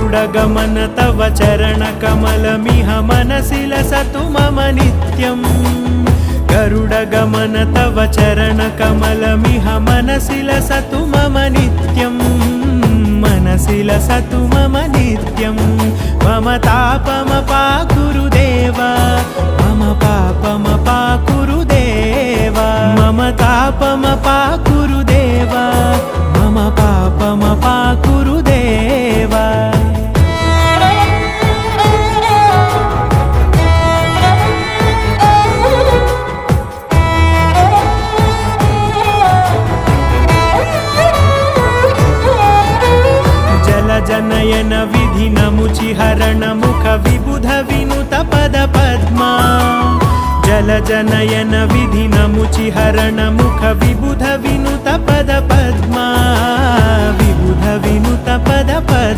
गरुडगमन तव चरणकमलमिह मनसि लसतु मम नित्यम् गरुडगमन तव चरणकमलमिह मनसि लसतु मम नित्यम् मनसि लसतु मम नित्यम् मम तापमपाकुरु देव मम पापमपाकुरु देव मम तापमपाकुरु देव मम पापमपाकुरु देव जनयन विधिनमुचिहरण मुख विबुध विनुत पद पद्मा जल जनयन विधिनमुचिहरण मुख विबुध विनुत पद पद्मा विबुध विनुत पद पद्मा